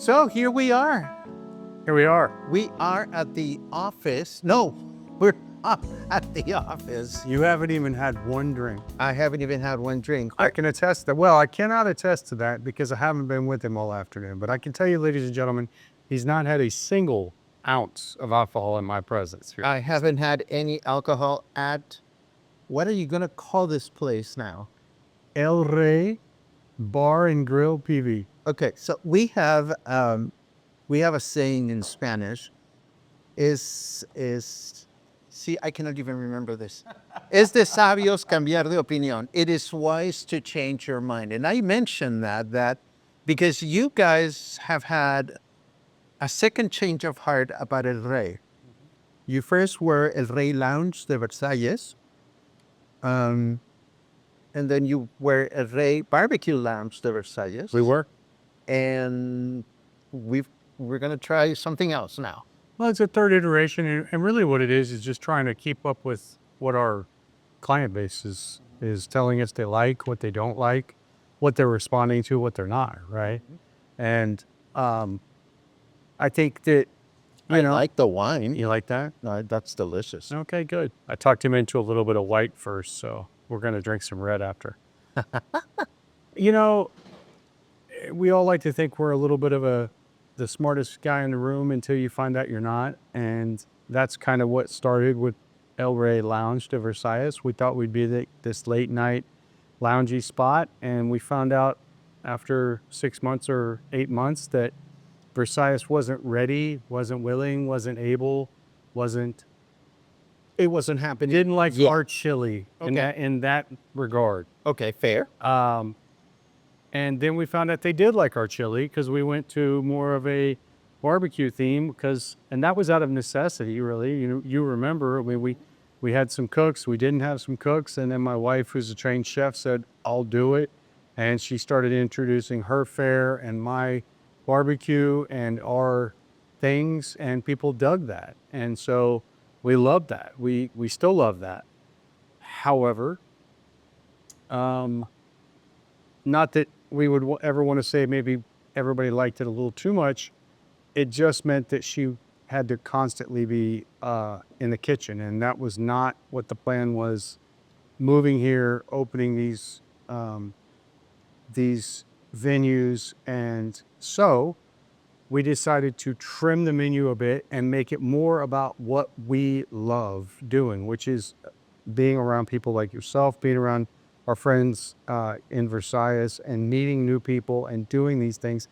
So here we are. Here we are. We are at the office. No, we're not at the office. You haven't even had one drink. I haven't even had one drink. I can attest that. Well, I cannot attest to that because I haven't been with him all afternoon. But I can tell you, ladies and gentlemen, he's not had a single ounce of alcohol in my presence here. I haven't had any alcohol at, what are you going to call this place now? El Rey Bar and Grill PV. Okay, so we have a saying in Spanish. See, I cannot even remember this. Es de sabios cambiar de opinión. It is wise to change your mind. And I mentioned that because you guys have had a second change of heart about El Rey. You first were El Rey Lounge de Versalles. And then you were El Rey Barbecue Lounge de Versalles. We were. And we're going to try something else now. Well, it's a third iteration. And really what it is just trying to keep up with what our client base is telling us they like, what they don't like, what they're responding to, what they're not, right? And I think that, I like the wine. you like that? That's delicious. Okay, good. I talked him into a little bit of white first, so we're going to drink some red after. You know, we all like to think we're a little bit of the smartest guy in the room until you find out you're not. And that's kind of what started with El Rey Lounge de Versalles. We thought we'd be this late night loungy spot. And we found out after 6 months or 8 months that Versalles wasn't ready, wasn't willing, wasn't able, It wasn't happening. didn't like Yeah. our chili Okay. in that regard. Okay, fair. And then we found out they did like our chili because we went to more of a barbecue theme and that was out of necessity, really. You remember, I mean, we had some cooks, we didn't have some cooks, and then my wife, who's a trained chef, said, I'll do it. And she started introducing her fare and my barbecue and our things, and people dug that. And so we loved that. We still love that. However, not that we would ever want to say maybe everybody liked it a little too much. It just meant that she had to constantly be in the kitchen, and that was not what the plan was. Moving here, opening these venues, and so we decided to trim the menu a bit and make it more about what we love doing, which is being around people like yourself, being around our friends in Versailles and meeting new people and doing these things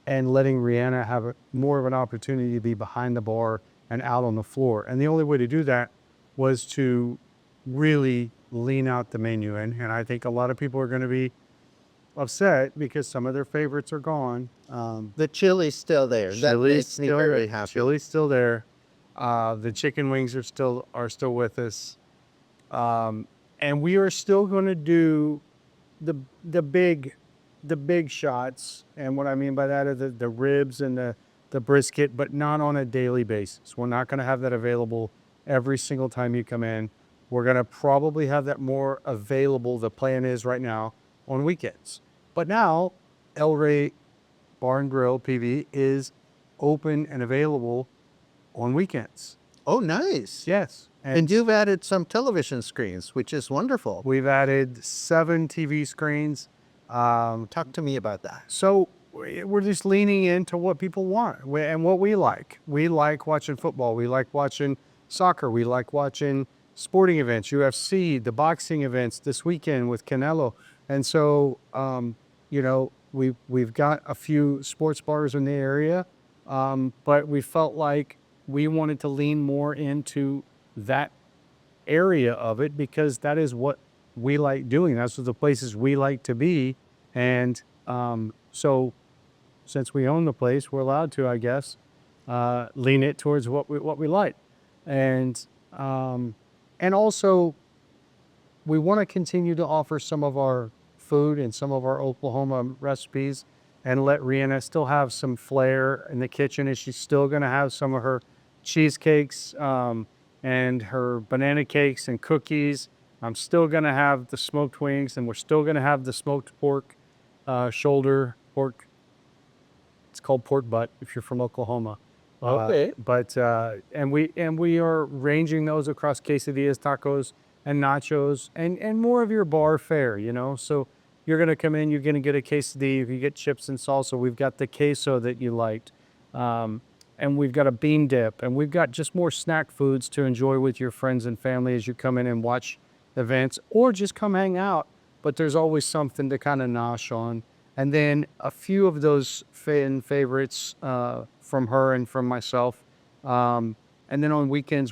and letting Rihanna have more of an opportunity to be behind the bar and out on the floor. And the only way to do that was to really lean out the menu. And I think a lot of people are going to be upset because some of their favorites are gone. The chili's still there. That makes me very happy. Chili's still there. The chicken wings are still with us. And we are still going to do the big shots. And what I mean by that are the ribs and the brisket, but not on a daily basis. We're not going to have that available every single time you come in. We're going to probably have that more available. The plan is right now on weekends. But now El Rey Bar and Grill PV is open and available on weekends. Oh, nice. Yes. And you've added some television screens, which is wonderful. We've added 7 TV screens. Talk to me about that. So we're just leaning into what people want and what we like. We like watching football. We like watching soccer. We like watching sporting events, UFC, the boxing events this weekend with Canelo. And so, we've got a few sports bars in the area, but we felt like we wanted to lean more into that area of it because that is what we like doing. That's the places we like to be. And so since we own the place, we're allowed to, I guess, lean it towards what we like. And also we want to continue to offer some of our food and some of our Oklahoma recipes and let Rihanna still have some flair in the kitchen. And she's still going to have some of her cheesecakes and her banana cakes and cookies. I'm still going to have the smoked wings, and we're still going to have the smoked pork shoulder, pork It's called pork butt if you're from Oklahoma. Okay. And we are ranging those across quesadillas, tacos, and nachos, and more of your bar fare. So you're gonna come in, you're gonna get a quesadilla, you can get chips and salsa. We've got the queso that you liked, and we've got a bean dip, and we've got just more snack foods to enjoy with your friends and family as you come in and watch events, or just come hang out. But there's always something to kind of nosh on. And then a few of those fan favorites from her and from myself. And then on weekends,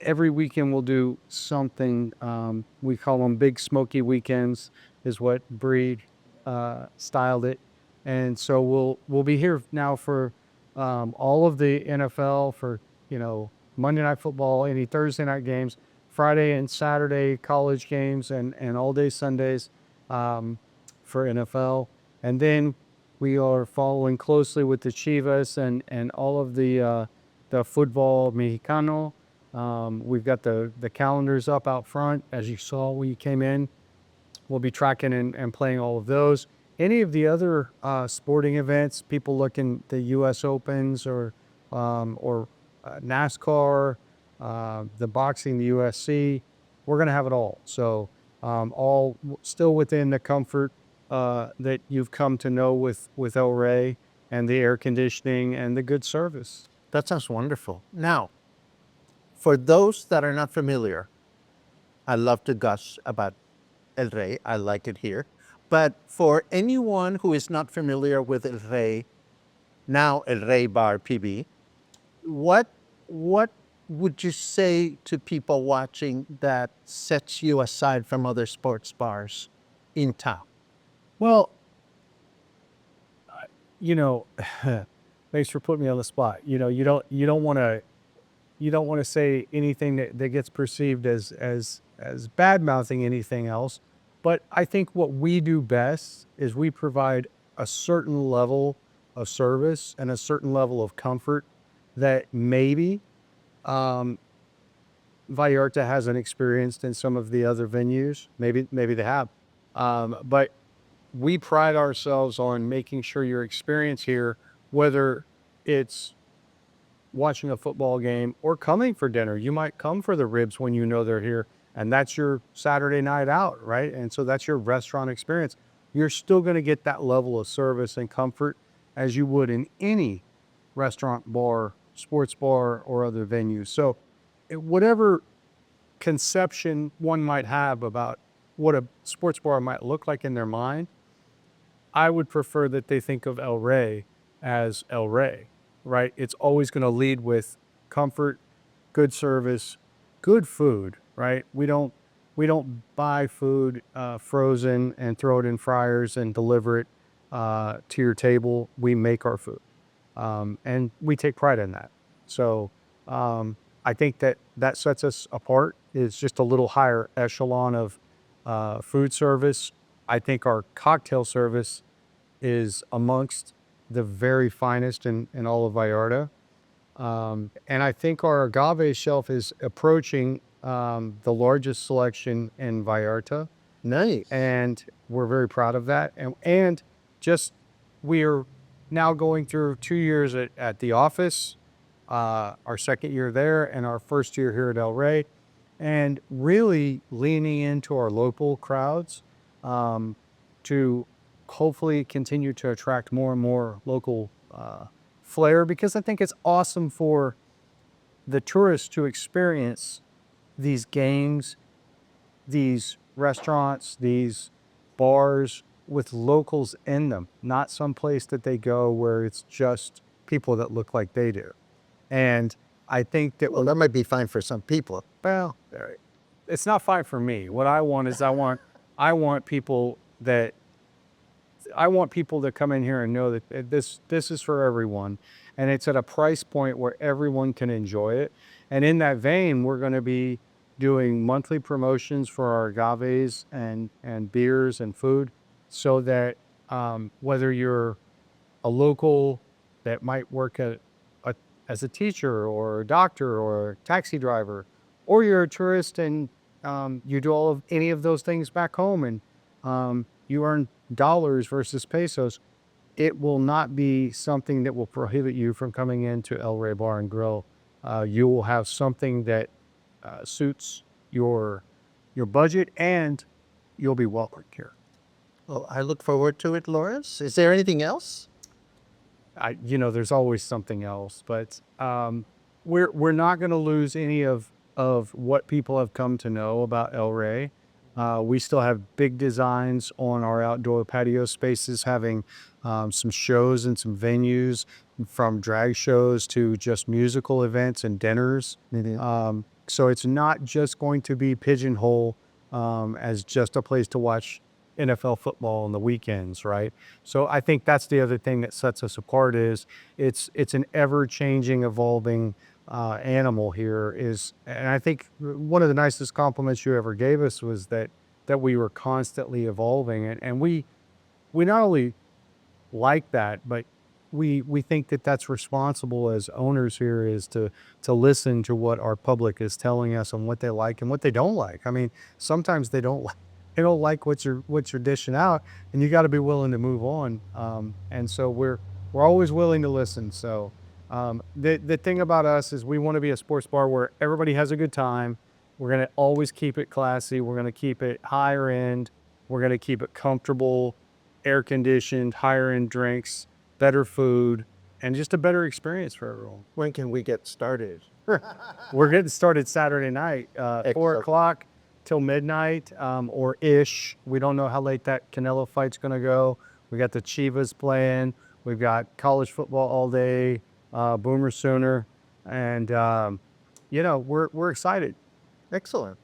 every weekend we'll do something. We call them big smoky weekends, is what Breed styled it. And so we'll be here now for all of the NFL, for Monday Night Football, any Thursday night games, Friday and Saturday college games, and all day Sundays for NFL. And then we are following closely with the Chivas and all of the football Mexicano. We've got the calendars up out front, as you saw when you came in. We'll be tracking and playing all of those. Any of the other sporting events, people looking the U.S. Opens or NASCAR, the boxing, the USC, we're going to have it all. So all still within the comfort that you've come to know with El Rey, and the air conditioning and the good service. That sounds wonderful. Now, for those that are not familiar, I love to gush about El Rey. I like it here. But for anyone who is not familiar with El Rey, now El Rey Bar PV, what would you say to people watching that sets you aside from other sports bars in town? Well, you know, thanks for putting me on the spot. You don't want to say anything that gets perceived as bad mouthing anything else. But I think what we do best is we provide a certain level of service and a certain level of comfort that maybe Vallarta hasn't experienced in some of the other venues. Maybe they have, but we pride ourselves on making sure your experience here, whether it's watching a football game or coming for dinner. You might come for the ribs when you know they're here, and that's your Saturday night out, right? And so that's your restaurant experience. You're still going to get that level of service and comfort as you would in any restaurant, bar, sports bar, or other venues. So whatever conception one might have about what a sports bar might look like in their mind, I would prefer that they think of El Rey as El Rey, right? It's always going to lead with comfort, good service, good food, right? We don't buy food frozen and throw it in fryers and deliver it to your table. We make our food, and we take pride in that. So I think that sets us apart. Is just a little higher echelon of food service. I think our cocktail service is amongst the very finest in all of Vallarta. And I think our agave shelf is approaching the largest selection in Vallarta. Nice. And we're very proud of that. And just we're now going through 2 years at the office, our second year there, and our first year here at El Rey, and really leaning into our local crowds to hopefully continue to attract more and more local flair, because I think it's awesome for the tourists to experience these games, these restaurants, these bars with locals in them, not some place that they go where it's just people that look like they do. And I think that, Well, that might be fine for some people. well, it's not fine for me. What I want is I want people to come in here and know that this is for everyone, and it's at a price point where everyone can enjoy it. And in that vein, we're going to be doing monthly promotions for our agaves and beers and food, so that whether you're a local that might work as a teacher or a doctor or a taxi driver, or you're a tourist and you do any of those things back home, and you earn dollars versus pesos, it will not be something that will prohibit you from coming into El Rey Bar and Grill. You will have something that suits your budget, and you'll be welcomed here. Well, I look forward to it, Lawrence. Is there anything else? There's always something else, but we're not going to lose any of what people have come to know about El Rey. We still have big designs on our outdoor patio spaces, having some shows and some venues, from drag shows to just musical events and dinners. So it's not just going to be pigeonhole as just a place to watch NFL football on the weekends, right? So I think that's the other thing that sets us apart is it's an ever-changing, evolving animal here. And I think one of the nicest compliments you ever gave us was that we were constantly evolving, and we not only like that, but we think that that's responsible as owners here, is to listen to what our public is telling us and what they like and what they don't like. I mean, sometimes they don't like what you're dishing out, and you got to be willing to move on. And so we're always willing to listen. So the thing about us is we want to be a sports bar where everybody has a good time. We're going to always keep it classy. We're going to keep it higher end. We're going to keep it comfortable, air conditioned, higher end drinks, better food, and just a better experience for everyone. When can we get started? We're getting started Saturday night, 4 o'clock till midnight or ish. We don't know how late that Canelo fight's going to go. We got the Chivas playing. We've got college football all day, Boomer Sooner, and we're excited. Excellent.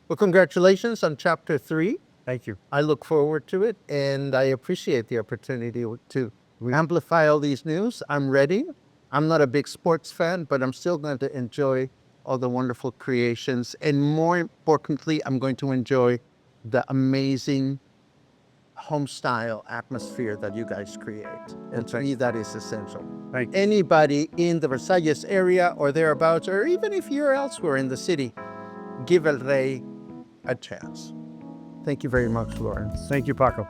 Well, congratulations on Chapter 3. Thank you. I look forward to it, and I appreciate the opportunity to amplify all these news. I'm ready. I'm not a big sports fan, but I'm still going to enjoy all the wonderful creations. And more importantly, I'm going to enjoy the amazing home style atmosphere that you guys create. And to me, that is essential. Thank you. Anybody in the Versalles area or thereabouts, or even if you're elsewhere in the city, give El Rey a chance. Thank you very much, Lawrence. Thank you, Paco.